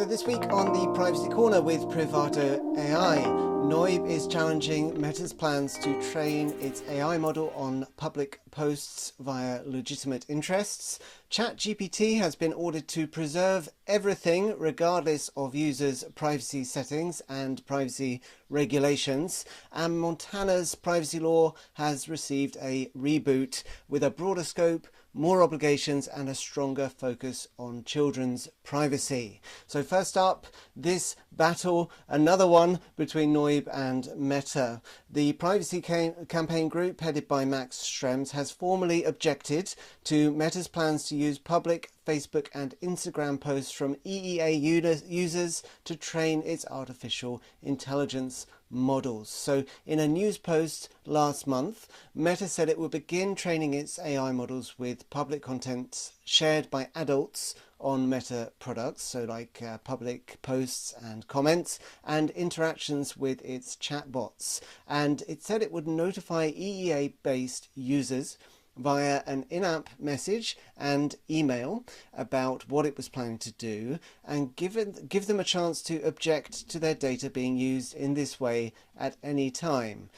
So this week on the Privacy Corner with Privato AI, Noyb is challenging Meta's plans to train its AI model on public posts via legitimate interests. ChatGPT has been ordered to preserve everything regardless of users' privacy settings and privacy regulations. And Montana's privacy law has received a reboot with a broader scope, more obligations and a stronger focus on children's privacy. So first up, this battle, another one between Noyb and Meta. The privacy campaign group headed by Max Schrems has formally objected to Meta's plans to use public Facebook and Instagram posts from EEA users to train its artificial intelligence models. So in a news post last month, Meta said it would begin training its AI models with public content shared by adults on Meta products, so like public posts and comments and interactions with its chatbots. And it said it would notify EEA-based users via an in-app message and email about what it was planning to do and give them a chance to object to their data being used in this way at any time.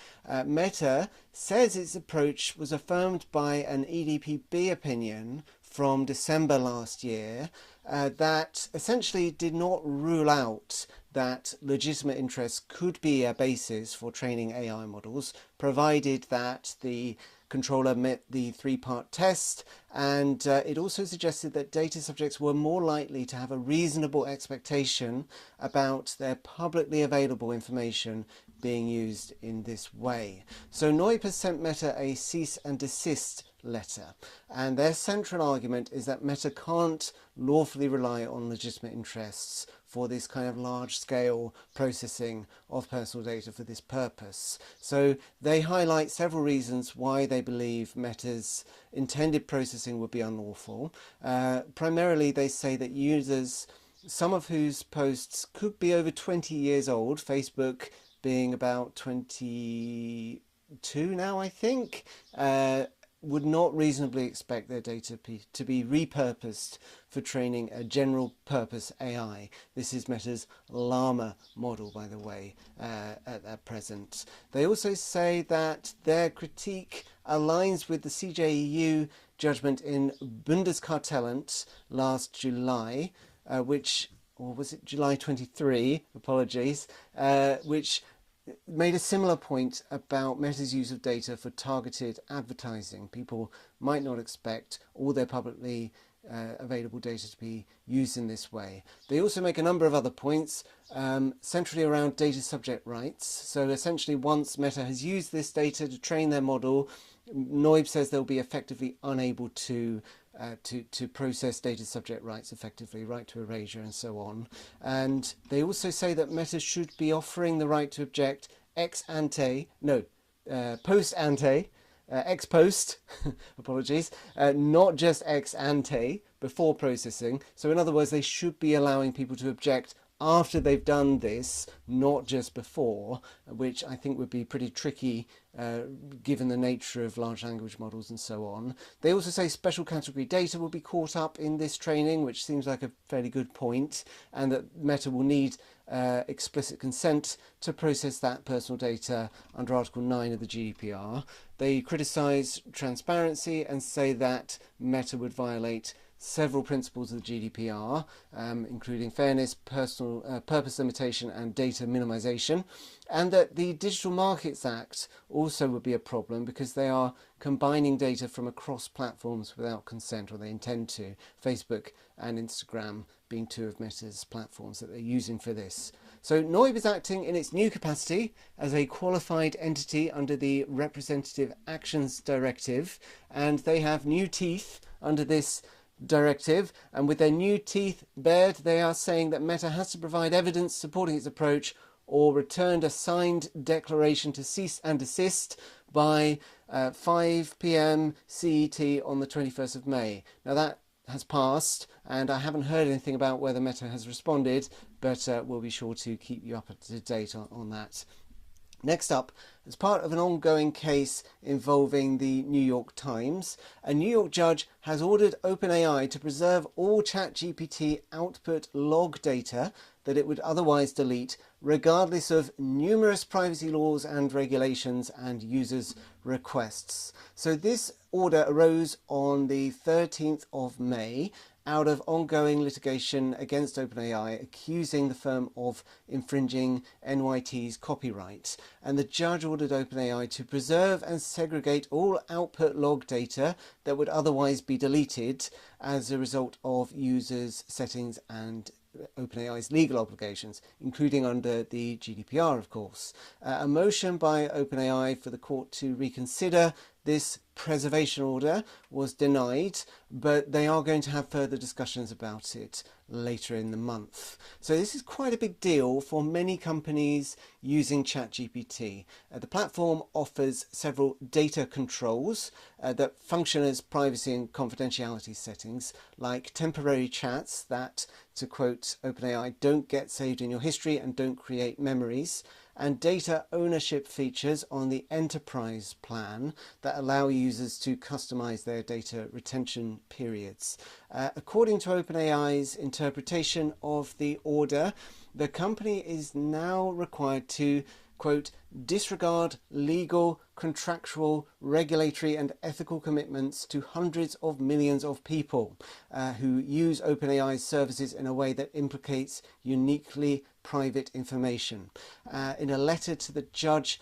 Meta says its approach was affirmed by an EDPB opinion from December last year that essentially did not rule out that legitimate interests could be a basis for training AI models, provided that the controller met the three-part test, and it also suggested that data subjects were more likely to have a reasonable expectation about their publicly available information being used in this way. So Noyb has sent Meta a cease and desist letter, and their central argument is that Meta can't lawfully rely on legitimate interests for this kind of large-scale processing of personal data for this purpose. So they highlight several reasons why they believe Meta's intended processing would be unlawful. Primarily, they say that users, some of whose posts could be over 20 years old, Facebook being about 22 now, I think, would not reasonably expect their data to be repurposed for training a general purpose AI. This is Meta's Llama model, by the way, at present. They also say that their critique aligns with the CJEU judgment in Bundeskartellamt last July, or was it July 23, apologies, which made a similar point about Meta's use of data for targeted advertising. People might not expect all their publicly available data to be used in this way. They also make a number of other points, centrally around data subject rights. So essentially, once Meta has used this data to train their model, Noyb says they'll be effectively unable to process data subject rights effectively, right to erasure and so on. And they also say that Meta should be offering the right to object ex post ante, ex post, apologies, not just ex ante, before processing. So in other words, they should be allowing people to object after they've done this, not just before, which I think would be pretty tricky given the nature of large language models and so on. They also say special category data will be caught up in this training, which seems like a fairly good point, and that Meta will need explicit consent to process that personal data under Article 9 of the GDPR. They criticise transparency and say that Meta would violate several principles of the GDPR, including fairness, purpose limitation and data minimization, and that the Digital Markets Act also would be a problem because they are combining data from across platforms without consent, or they intend to, Facebook and Instagram being two of Meta's platforms that they're using for this. So Noyb is acting in its new capacity as a qualified entity under the Representative Actions Directive, and they have new teeth under this directive, and with their new teeth bared, they are saying that Meta has to provide evidence supporting its approach or returned a signed declaration to cease and desist by 5 p.m. CET on the 21st of May. Now that has passed, and I haven't heard anything about whether Meta has responded, but we'll be sure to keep you up to date on that. Next up, as part of an ongoing case involving the New York Times, a New York judge has ordered OpenAI to preserve all ChatGPT output log data that it would otherwise delete, regardless of numerous privacy laws and regulations and users' requests. So this order arose on the 13th of May out of ongoing litigation against OpenAI, accusing the firm of infringing NYT's copyright. And the judge ordered OpenAI to preserve and segregate all output log data that would otherwise be deleted as a result of users' settings and OpenAI's legal obligations, including under the GDPR, of course. A motion by OpenAI for the court to reconsider this preservation order was denied, but they are going to have further discussions about it later in the month. So this is quite a big deal for many companies using ChatGPT. The platform offers several data controls that function as privacy and confidentiality settings, like temporary chats that, to quote OpenAI, don't get saved in your history and don't create memories, and data ownership features on the enterprise plan that allow users to customize their data retention periods. According to OpenAI's interpretation of the order, the company is now required to, quote, disregard legal, contractual, regulatory and ethical commitments to hundreds of millions of people who use OpenAI's services in a way that implicates uniquely private information. In a letter to the judge,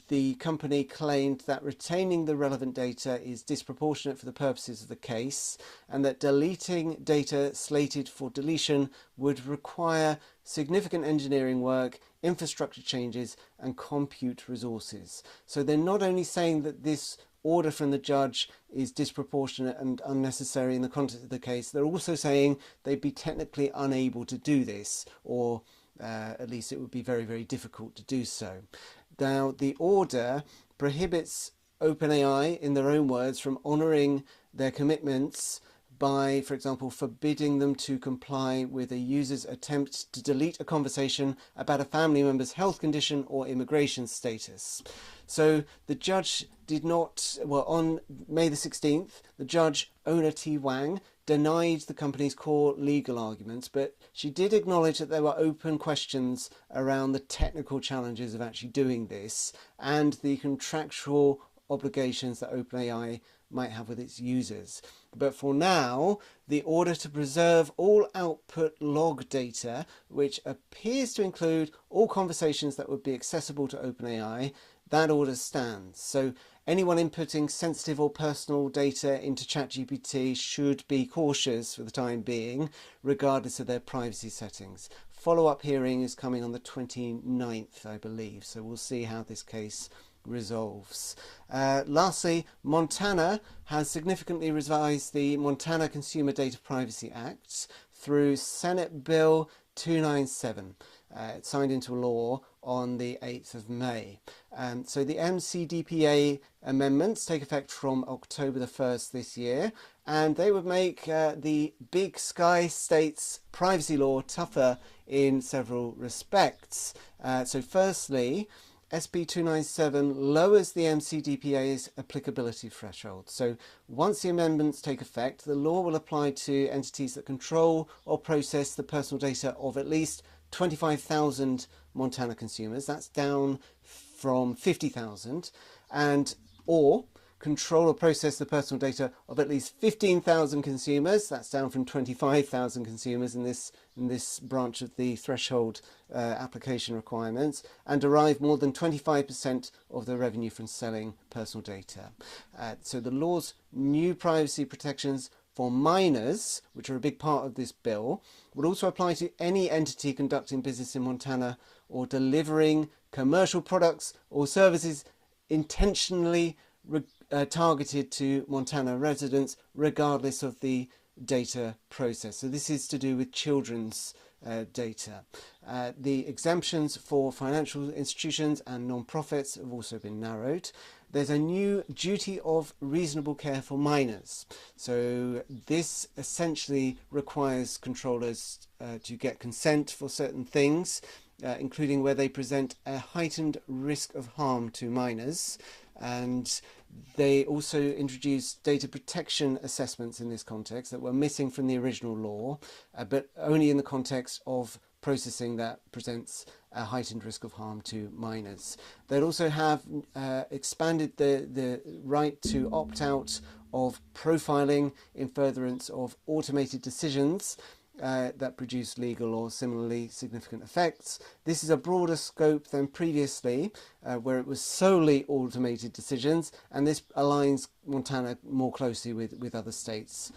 the company claimed that retaining the relevant data is disproportionate for the purposes of the case, and that deleting data slated for deletion would require significant engineering work, infrastructure changes, and compute resources. So they're not only saying that this order from the judge is disproportionate and unnecessary in the context of the case, they're also saying they'd be technically unable to do this, or at least it would be very, very difficult to do so. Now, the order prohibits OpenAI, in their own words, from honouring their commitments by, for example, forbidding them to comply with a user's attempt to delete a conversation about a family member's health condition or immigration status. So the judge did not, well, on May the 16th, the judge, Ona T. Wang, denied the company's core legal arguments, but she did acknowledge that there were open questions around the technical challenges of actually doing this and the contractual obligations that OpenAI might have with its users. But for now, the order to preserve all output log data, which appears to include all conversations that would be accessible to OpenAI, that order stands. So anyone inputting sensitive or personal data into ChatGPT should be cautious for the time being, regardless of their privacy settings. Follow-up hearing is coming on the 29th, I believe, so we'll see how this case resolves. Lastly, Montana has significantly revised the Montana Consumer Data Privacy Act through Senate Bill 297. It signed into law on the 8th of May. So the MCDPA amendments take effect from October the 1st this year, and they would make the Big Sky State's privacy law tougher in several respects. So firstly, SB 297 lowers the MCDPA's applicability threshold. So once the amendments take effect, the law will apply to entities that control or process the personal data of at least 25,000 Montana consumers. That's down from 50,000. And or control or process the personal data of at least 15,000 consumers. That's down from 25,000 consumers in this branch of the threshold application requirements, and derive more than 25% of the revenue from selling personal data. So the law's new privacy protections for minors, which are a big part of this bill, would also apply to any entity conducting business in Montana or delivering commercial products or services intentionally targeted to Montana residents, regardless of the data process. So this is to do with children's data. The exemptions for financial institutions and non-profits have also been narrowed. There's a new duty of reasonable care for minors. So this essentially requires controllers to get consent for certain things. including where they present a heightened risk of harm to minors. And they also introduced data protection assessments in this context that were missing from the original law, but only in the context of processing that presents a heightened risk of harm to minors. They'd also have expanded the right to opt out of profiling in furtherance of automated decisions that produce legal or similarly significant effects. This is a broader scope than previously, where it was solely automated decisions, and this aligns Montana more closely with other states.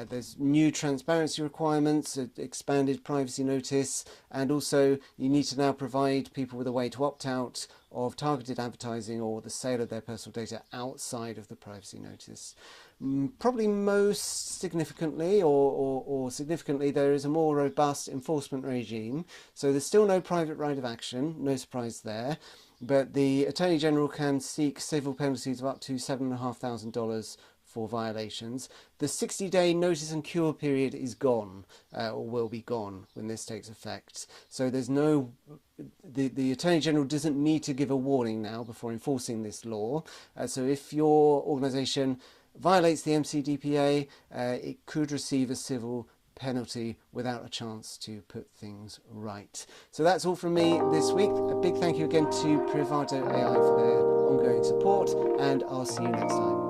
There's new transparency requirements, expanded privacy notice, and also you need to now provide people with a way to opt out of targeted advertising or the sale of their personal data outside of the privacy notice. Probably most significantly or significantly, there is a more robust enforcement regime. So there's still no private right of action, no surprise there, but the Attorney General can seek civil penalties of up to $7,500 for violations. The 60-day notice and cure period is gone, or will be gone when this takes effect. So there's no, the Attorney General doesn't need to give a warning now before enforcing this law. So if your organisation violates the MCDPA, it could receive a civil penalty without a chance to put things right. So that's all from me this week. A big thank you again to Privado AI for their ongoing support, and I'll see you next time.